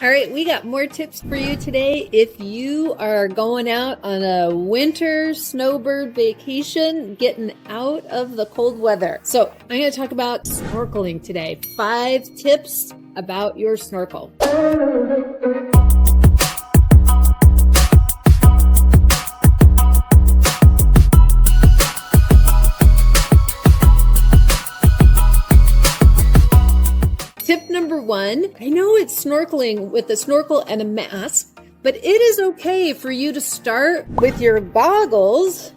All right, we got more tips for you today. If you are going out on a winter snowbird vacation, getting out of the cold weather. So I'm going to talk about snorkeling today. 5 tips about your snorkel. Tip number 1, I know it's snorkeling with a snorkel and a mask, but it is okay for you to start with your goggles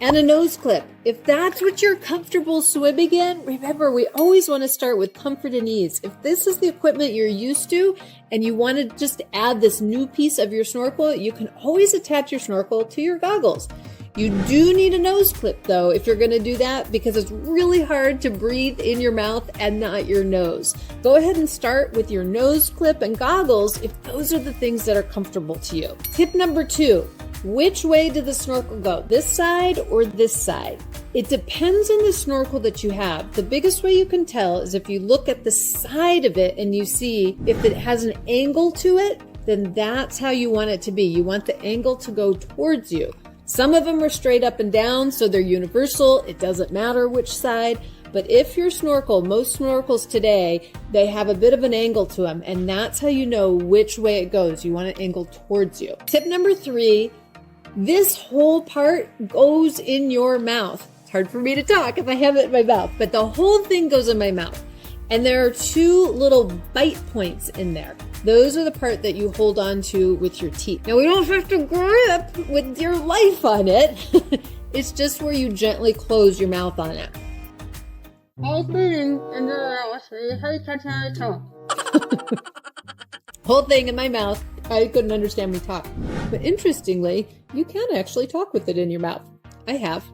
and a nose clip. If that's what you're comfortable swimming in, remember, we always want to start with comfort and ease. If this is the equipment you're used to and you want to just add this new piece of your snorkel, you can always attach your snorkel to your goggles. You do need a nose clip though if you're going to do that, because it's really hard to breathe in your mouth and not your nose. Go ahead and start with your nose clip and goggles if those are the things that are comfortable to you. Tip number 2, which way did the snorkel go? This side or this side? It depends on the snorkel that you have. The biggest way you can tell is if you look at the side of it and you see if it has an angle to it, then that's how you want it to be. You want the angle to go towards you. Some of them are straight up and down, so they're universal. It doesn't matter which side. But if your snorkel, most snorkels today, they have a bit of an angle to them, and that's how you know which way it goes. You want it angled towards you. Tip number 3, this whole part goes in your mouth. It's hard for me to talk if I have it in my mouth, but the whole thing goes in my mouth. And there are 2 little bite points in there. Those are the part that you hold on to with your teeth. Now, we don't have to grip with your life on it. It's just where you gently close your mouth on it. Whole thing in my mouth. I couldn't understand me talk. But interestingly, you can actually talk with it in your mouth. I have.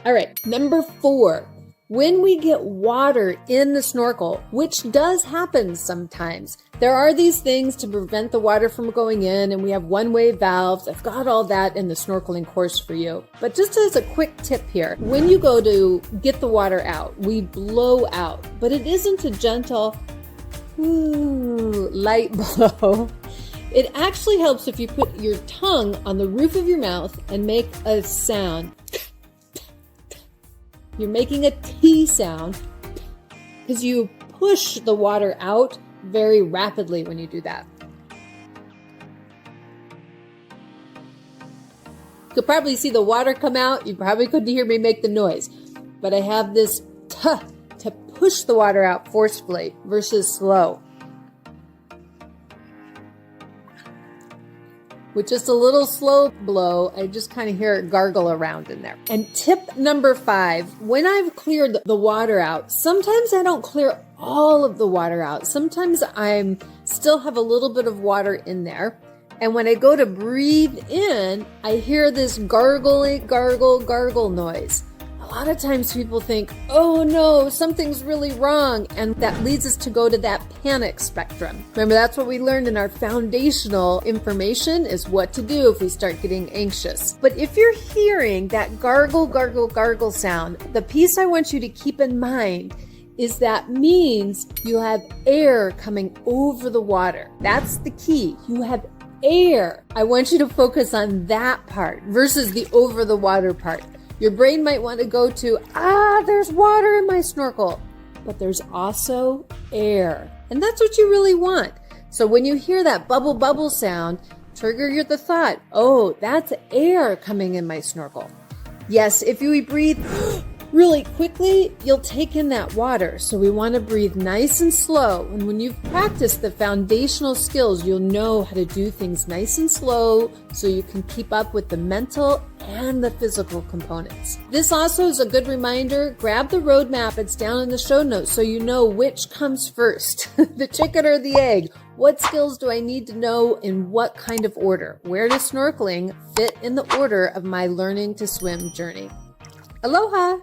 All right, number 4. When we get water in the snorkel, which does happen sometimes, there are these things to prevent the water from going in, and we have one-way valves. I've got all that in the snorkeling course for you. But just as a quick tip here, when you go to get the water out, we blow out, but it isn't a gentle, light blow. It actually helps if you put your tongue on the roof of your mouth and make a sound. You're making a T sound because you push the water out very rapidly when you do that. You could probably see the water come out. You probably couldn't hear me make the noise, but I have this to push the water out forcefully versus slow. With just a little slow blow, I just kind of hear it gargle around in there. And tip number 5, when I've cleared the water out, sometimes I don't clear all of the water out. Sometimes I still have a little bit of water in there. And when I go to breathe in, I hear this gargle noise. A lot of times people think, oh no, something's really wrong. And that leads us to go to that panic spectrum. Remember, that's what we learned in our foundational information is what to do if we start getting anxious. But if you're hearing that gargle sound, the piece I want you to keep in mind is that means you have air coming over the water. That's the key. You have air. I want you to focus on that part versus the over the water part. Your brain might want to go to, there's water in my snorkel, but there's also air. And that's what you really want. So when you hear that bubble sound, trigger the thought, oh, that's air coming in my snorkel. Yes, if you breathe really quickly, you'll take in that water. So we want to breathe nice and slow. And when you've practiced the foundational skills, you'll know how to do things nice and slow so you can keep up with the mental and the physical components. This also is a good reminder. Grab the roadmap. It's down in the show notes so you know which comes first, the chicken or the egg. What skills do I need to know in what kind of order? Where does snorkeling fit in the order of my learning to swim journey? Aloha!